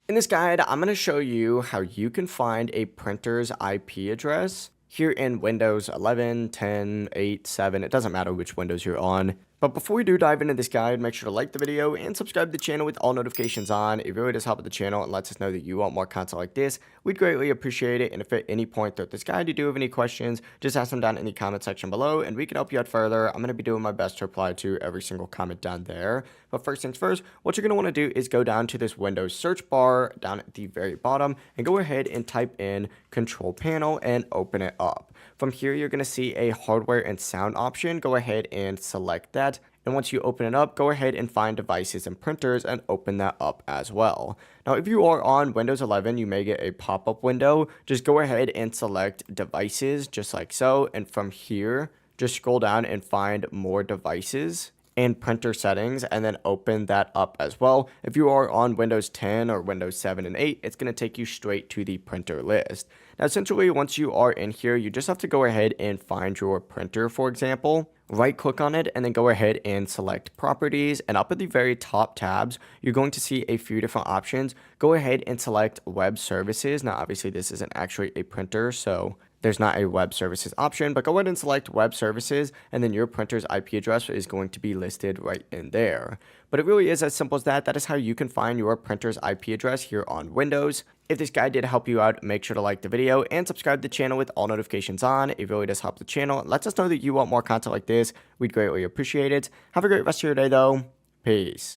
In this guide, I'm going to show you how you can find a printer's IP address here in Windows 11, 10, 8, 7. It doesn't matter which Windows you're on. But before we do dive into this guide, make sure to like the video and subscribe to the channel with all notifications on. It really does help with the channel and lets us know that you want more content like this. We'd greatly appreciate it. And if at any point throughout this guide you do have any questions, just ask them down in the comment section below and we can help you out further. I'm going to be doing my best to reply to every single comment down there. But first things first, what you're going to want to do is go down to this Windows search bar down at the very bottom and go ahead and type in Control Panel and open it up. From here, you're going to see a hardware and sound option. Go ahead and select that. And once you open it up, go ahead and find devices and printers and open that up as well. Now, if you are on Windows 11, you may get a pop-up window. Just go ahead and select devices just like so. And from here, just scroll down and find more devices and printer settings and then open that up as well. If you are on Windows 10 or Windows 7 and 8, it's going to take you straight to the printer list. Now, essentially, once you are in here, you just have to go ahead and find your printer, for example. Right click on it and then go ahead and select properties, and up at the very top tabs you're going to see a few different options. Go ahead and select web services. Now obviously this isn't actually a printer, so there's not a web services option, but go ahead and select web services and then your printer's IP address is going to be listed right in there. But it really is as simple as that. That is how you can find your printer's IP address here on Windows. If this guide did help you out, make sure to like the video and subscribe to the channel with all notifications on. It really does help the channel. It lets us know that you want more content like this. We'd greatly appreciate it. Have a great rest of your day though. Peace.